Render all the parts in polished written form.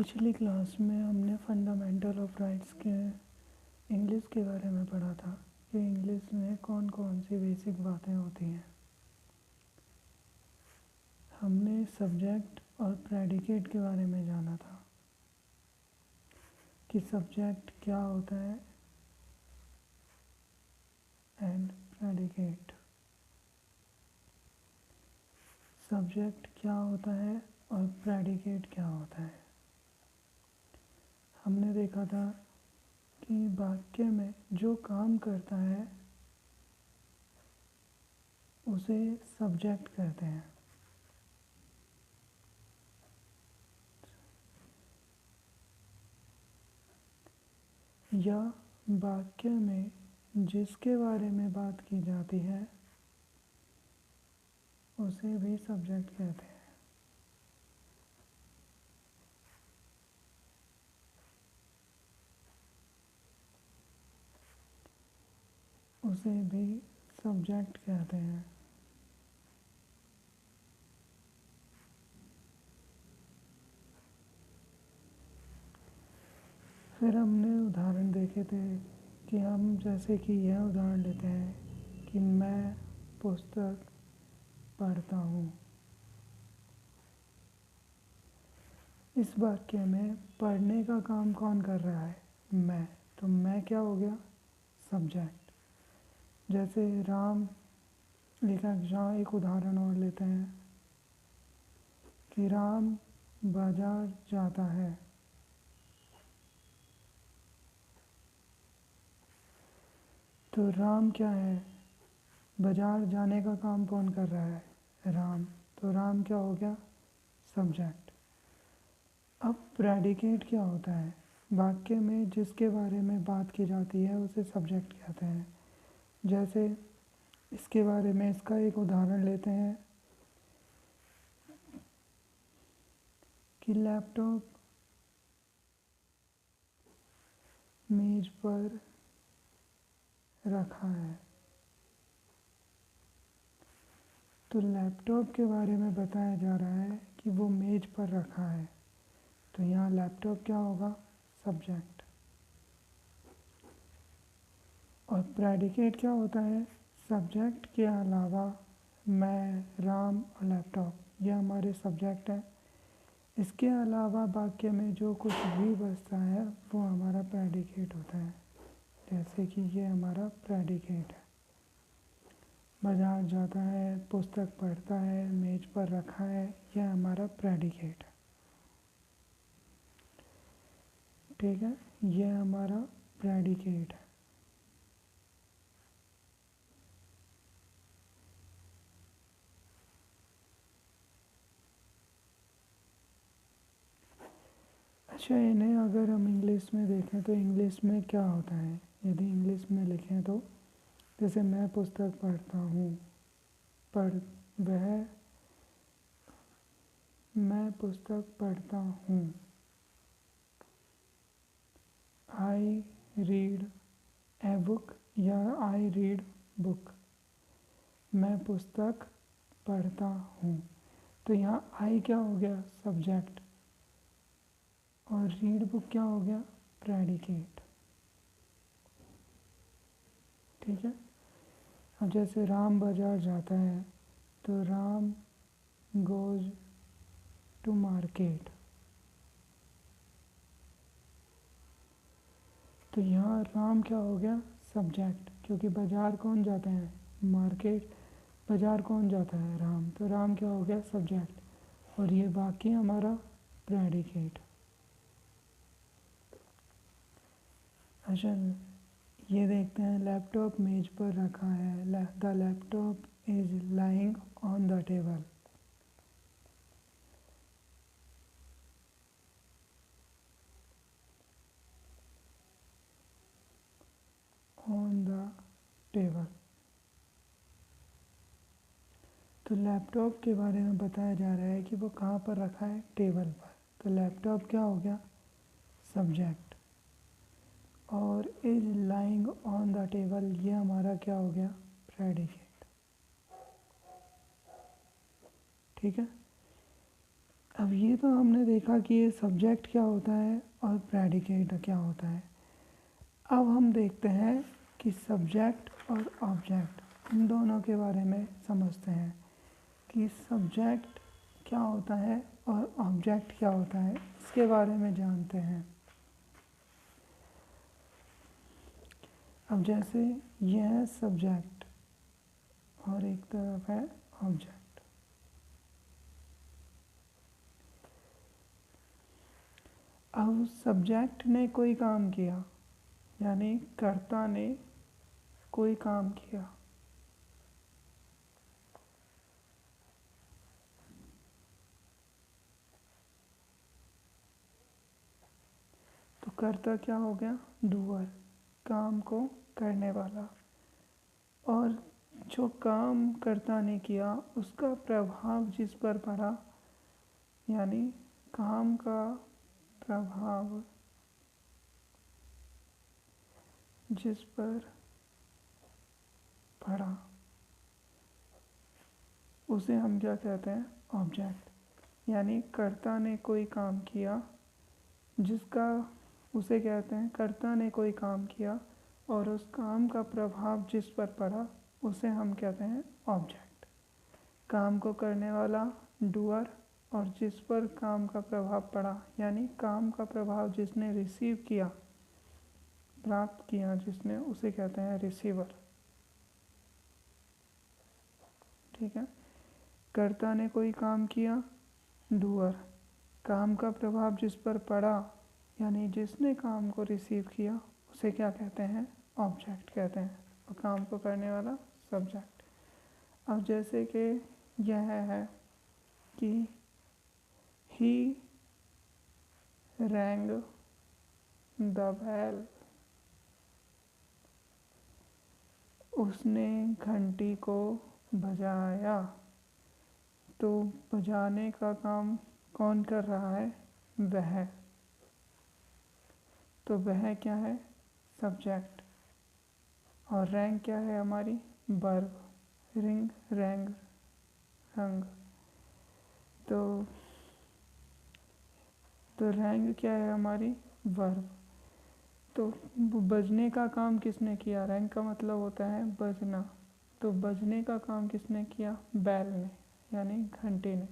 पिछली क्लास में हमने फंडामेंटल ऑफ राइट्स के इंग्लिश के बारे में पढ़ा था कि इंग्लिश में कौन कौन सी बेसिक बातें होती हैं। हमने सब्जेक्ट और प्रेडिकेट के बारे में जाना था कि सब्जेक्ट क्या होता है एंड प्रेडिकेट। सब्जेक्ट क्या होता है और प्रेडिकेट क्या होता है। हमने देखा था कि वाक्य में जो काम करता है उसे सब्जेक्ट कहते हैं। या वाक्य में जिसके बारे में बात की जाती है उसे भी सब्जेक्ट कहते हैं। उसे भी सब्जेक्ट कहते हैं। फिर हमने उदाहरण देखे थे कि हम जैसे कि यह उदाहरण लेते हैं कि मैं पुस्तक पढ़ता हूँ। इस वाक्य में पढ़ने का काम कौन कर रहा है? मैं। तो मैं क्या हो गया? सब्जेक्ट। जैसे राम लिखा, जहाँ एक उदाहरण और लेते हैं कि राम बाजार जाता है। तो राम क्या है? बाजार जाने का काम कौन कर रहा है? राम। तो राम क्या हो गया? सब्जेक्ट। अब प्रेडिकेट क्या होता है? वाक्य में जिसके बारे में बात की जाती है उसे सब्जेक्ट कहते हैं। जैसे इसके बारे में इसका एक उदाहरण लेते हैं कि लैपटॉप मेज पर रखा है। तो लैपटॉप के बारे में बताया जा रहा है कि वो मेज पर रखा है। तो यहाँ लैपटॉप क्या होगा? सब्जेक्ट। और प्रेडिकेट क्या होता है? सब्जेक्ट के अलावा मैं, राम और लैपटॉप, ये हमारे सब्जेक्ट हैं। इसके अलावा वाक्य में जो कुछ भी बचता है वो हमारा प्रेडिकेट होता है। जैसे कि ये हमारा प्रेडिकेट है। बाजार जाता है, पुस्तक पढ़ता है, मेज पर रखा है, यह हमारा प्रेडिकेट है। ठीक है, यह हमारा प्रेडिकेट है। अच्छा, इन्हें अगर हम इंग्लिश में देखें तो इंग्लिश में क्या होता है? यदि इंग्लिश में लिखें तो जैसे मैं पुस्तक पढ़ता हूँ, मैं पुस्तक पढ़ता हूँ। आई रीड ए बुक या आई रीड बुक। मैं पुस्तक पढ़ता हूँ। तो यहाँ आई क्या हो गया? सब्जेक्ट। और रीड बुक क्या हो गया? प्रेडिकेट। ठीक है। अब जैसे राम बाजार जाता है तो राम गोज टू मार्केट। तो यहाँ राम क्या हो गया? सब्जेक्ट, क्योंकि बाजार कौन जाते हैं? मार्केट। बाजार कौन जाता है? राम। तो राम क्या हो गया? सब्जेक्ट। और ये बाकी हमारा प्रेडिकेट। अच्छा, ये देखते हैं, लैपटॉप मेज पर रखा है। The laptop is lying on the table. On the table. तो लैपटॉप के बारे में बताया जा रहा है कि वो कहाँ पर रखा है? टेबल पर। तो लैपटॉप क्या हो गया? सब्जेक्ट। और is lying on the table, ये हमारा क्या हो गया? प्रेडिकेट। ठीक है। अब ये तो हमने देखा कि ये सब्जेक्ट क्या होता है और प्रेडिकेट क्या होता है। अब हम देखते हैं कि सब्जेक्ट और ऑब्जेक्ट इन दोनों के बारे में समझते हैं कि सब्जेक्ट क्या होता है और ऑब्जेक्ट क्या होता है, इसके बारे में जानते हैं। अब जैसे यह है सब्जेक्ट और एक तरफ है ऑब्जेक्ट। अब सब्जेक्ट ने कोई काम किया, यानी कर्ता ने कोई काम किया। तो कर्ता क्या हो गया? डूअर, काम को करने वाला। और जो काम कर्ता ने किया उसका प्रभाव जिस पर पड़ा, यानी काम का प्रभाव जिस पर पड़ा, उसे हम क्या कहते हैं? ऑब्जेक्ट। यानी कर्ता ने कोई काम किया जिसका, उसे कहते हैं कर्ता ने कोई काम किया और उस काम का प्रभाव जिस पर पड़ा उसे हम कहते हैं ऑब्जेक्ट। काम को करने वाला डूअर और जिस पर काम का प्रभाव पड़ा, यानी काम का प्रभाव जिसने रिसीव किया, प्राप्त किया जिसने, उसे कहते हैं रिसीवर। ठीक है। कर्ता ने कोई काम किया, डूअर, काम का प्रभाव जिस पर पड़ा, यानी जिसने काम को रिसीव किया, उसे क्या कहते हैं? ऑब्जेक्ट कहते हैं। और काम को करने वाला सब्जेक्ट। अब जैसे कि यह है कि ही रैंग द बेल, उसने घंटी को बजाया। तो बजाने का काम कौन कर रहा है? वह। तो वह क्या है? सब्जेक्ट। और रैंग क्या है हमारी? वर्ब। रिंग, रैंग, रंग। तो रैंग क्या है हमारी? वर्ब। तो बजने का काम किसने किया? रैंग का मतलब होता है बजना। तो बजने का काम किसने किया? बैल ने, यानी घंटी ने।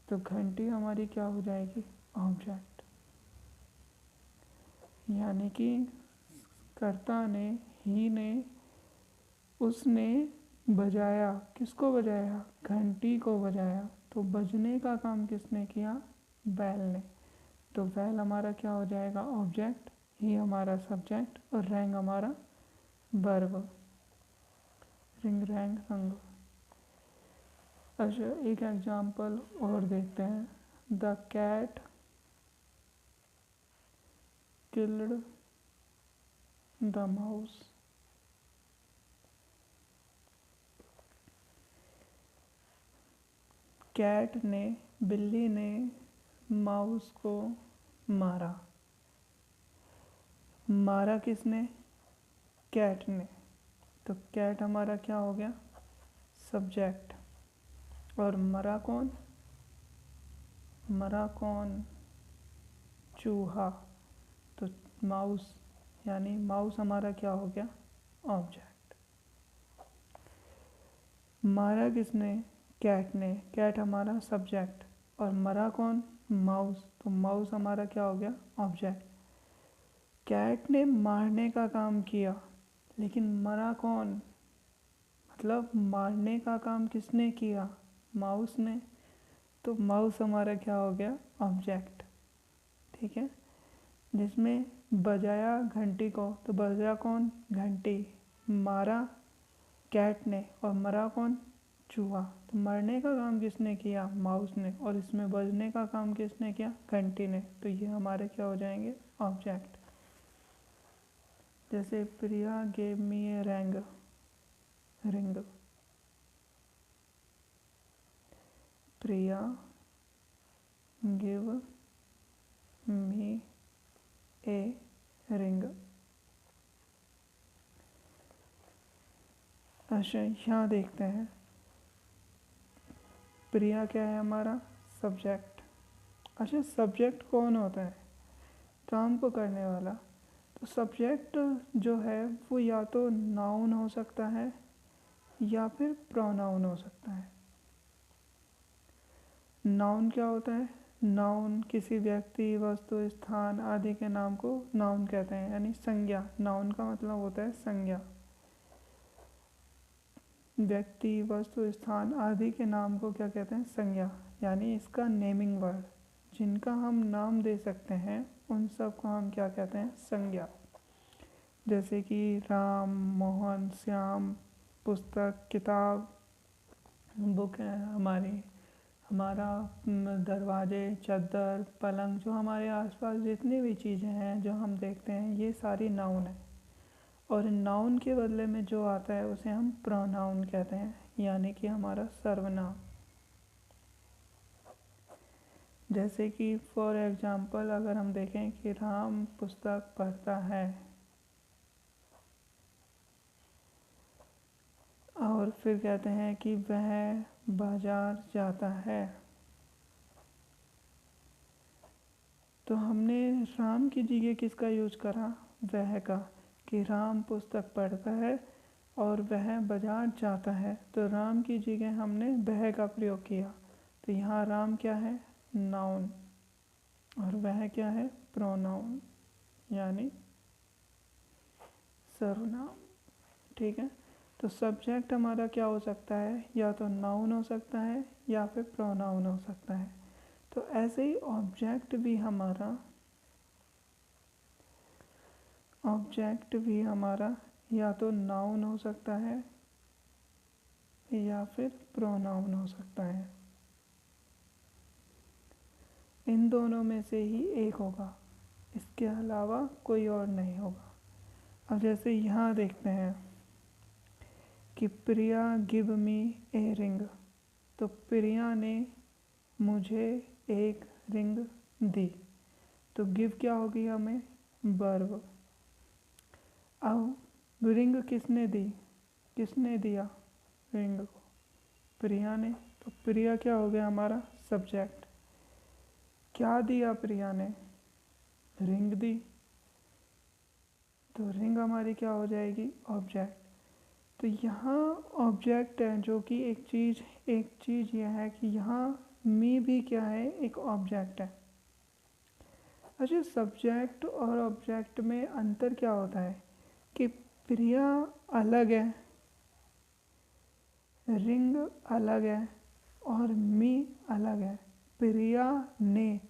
तो घंटी हमारी क्या हो जाएगी? ऑब्जेक्ट। यानी कि कर्ता ने, ही ने, उसने बजाया। किसको बजाया? घंटी को बजाया। तो बजने का काम किसने किया? बैल ने। तो बैल हमारा क्या हो जाएगा? ऑब्जेक्ट। ही हमारा सब्जेक्ट और रैंग हमारा वर्ब। रिंग, रैंग, रंग। अच्छा, एक एग्जाम्पल और देखते हैं। The cat killed the mouse. Cat ने, बिल्ली ने माउस को मारा। मारा किसने? कैट ने। तो कैट हमारा क्या हो गया? सब्जेक्ट। और मरा कौन? मरा कौन? चूहा। तो माउस, यानी माउस हमारा क्या हो गया? ऑब्जेक्ट। मारा किसने? कैट ने। कैट हमारा सब्जेक्ट। और मरा कौन? माउस। तो माउस हमारा क्या हो गया? ऑब्जेक्ट। कैट ने मारने का काम किया, लेकिन मरा कौन? मतलब मारने का काम किसने किया? माउस ने। तो माउस हमारा क्या हो गया? ऑब्जेक्ट। ठीक है। जिसमें बजाया घंटी को, तो बजा कौन? घंटी। मारा कैट ने और मरा कौन? चूहा। तो मरने का काम किसने किया? माउस ने। और इसमें बजने का काम किसने किया? घंटी ने। तो ये हमारे क्या हो जाएंगे? ऑब्जेक्ट। जैसे Priya gave me a rang, ring. Priya give me a ring. अच्छा, यहाँ देखते हैं। प्रिया क्या है हमारा? सब्जेक्ट। अच्छा, सब्जेक्ट कौन होता है? काम को करने वाला। तो सब्जेक्ट जो है वो या तो नाउन हो सकता है या फिर प्रोनाउन हो सकता है। नाउन क्या होता है? नाउन किसी व्यक्ति, वस्तु, स्थान आदि के नाम को नाउन कहते हैं, यानी संज्ञा। नाउन का मतलब होता है संज्ञा। व्यक्ति, वस्तु, स्थान आदि के नाम को क्या कहते हैं? संज्ञा, यानी इसका नेमिंग वर्ड। जिनका हम नाम दे सकते हैं उन सब को हम क्या कहते हैं? संज्ञा। जैसे कि राम, मोहन, श्याम, पुस्तक, किताब, बुक है हमारा दरवाजे, चादर, पलंग, जो हमारे आसपास जितनी भी चीज़ें हैं जो हम देखते हैं, ये सारी नाउन है। और नाउन के बदले में जो आता है उसे हम प्रोनाउन कहते हैं, यानी कि हमारा सर्वनाम। जैसे कि फॉर एग्जांपल अगर हम देखें कि राम पुस्तक पढ़ता है, और फिर कहते हैं कि वह बाजार जाता है, तो हमने राम की जगह किसका यूज करा? वह का। कि राम पुस्तक पढ़ता है और वह बाजार जाता है, तो राम की जगह हमने वह का प्रयोग किया। तो यहाँ राम क्या है? नाउन, और वह क्या है? प्रोनाउन, यानी सर्वनाम। ठीक है, तो सब्जेक्ट हमारा क्या हो सकता है? या तो नाउन हो सकता है या फिर प्रोनाउन हो सकता है। तो ऐसे ही ऑब्जेक्ट भी हमारा या तो नाउन हो सकता है या फिर प्रोनाउन हो सकता है। इन दोनों में से ही एक होगा, इसके अलावा कोई और नहीं होगा। अब जैसे यहाँ देखते हैं कि प्रिया गिव मी ए रिंग, तो प्रिया ने मुझे एक रिंग दी। तो गिव क्या होगी हमें? वर्ब। अब रिंग किसने दी? किसने दिया रिंग को? प्रिया ने। तो प्रिया क्या हो गया हमारा? सब्जेक्ट। क्या दिया प्रिया ने? रिंग दी। तो रिंग हमारी क्या हो जाएगी? ऑब्जेक्ट। तो यहाँ ऑब्जेक्ट है जो कि एक चीज़ यह है कि यहाँ मी भी क्या है? एक ऑब्जेक्ट है। अच्छा, सब्जेक्ट और ऑब्जेक्ट में अंतर क्या होता है? कि प्रिया अलग है, रिंग अलग है, और मी अलग है। प्रिया ने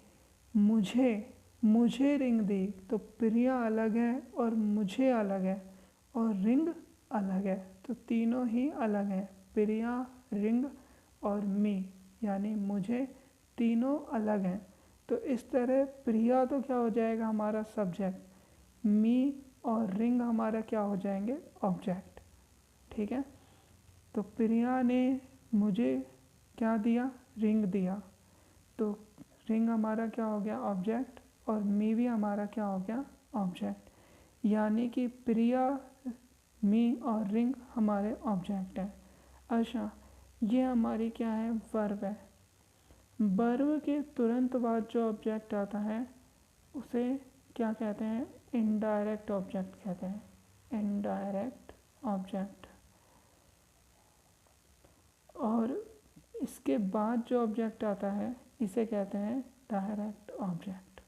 मुझे रिंग दी, तो प्रिया अलग है और मुझे अलग है और रिंग अलग है, तो तीनों ही अलग हैं। प्रिया, रिंग और मी, यानी मुझे, तीनों अलग हैं। तो इस तरह प्रिया तो क्या हो जाएगा हमारा? सब्जेक्ट। मी और रिंग हमारा क्या हो जाएंगे? ऑब्जेक्ट। ठीक है, तो प्रिया ने मुझे क्या दिया? रिंग दिया। तो रिंग हमारा क्या हो गया? ऑब्जेक्ट, और मी भी हमारा क्या हो गया? ऑब्जेक्ट। यानी कि प्रिया, मी और रिंग हमारे ऑब्जेक्ट हैं। अच्छा, ये हमारी क्या है? वर्ब है। वर्ब के तुरंत बाद जो ऑब्जेक्ट आता है उसे क्या कहते हैं? इनडायरेक्ट ऑब्जेक्ट कहते हैं। Indirect object. और इसके बाद जो ऑब्जेक्ट आता है इसे कहते हैं डायरेक्ट ऑब्जेक्ट।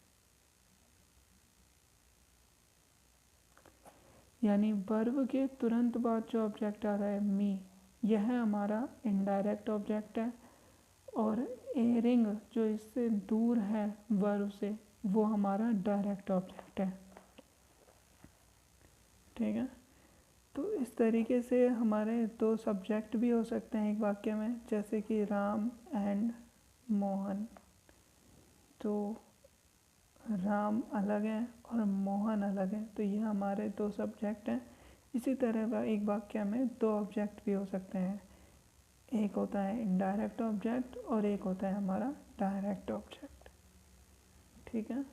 यानी वर्ब के तुरंत बाद जो ऑब्जेक्ट आ रहा है मी, यह हमारा इनडायरेक्ट ऑब्जेक्ट है। और ए रिंग जो इससे दूर है वर्ब से, वो हमारा डायरेक्ट ऑब्जेक्ट है। ठीक है, तो इस तरीके से हमारे दो सब्जेक्ट भी हो सकते हैं एक वाक्य में, जैसे कि राम एंड मोहन। तो राम अलग है और मोहन अलग है, तो ये हमारे दो सब्जेक्ट हैं। इसी तरह एक वाक्य में दो ऑब्जेक्ट भी हो सकते हैं, एक होता है इनडायरेक्ट ऑब्जेक्ट और एक होता है हमारा डायरेक्ट ऑब्जेक्ट। ठीक है।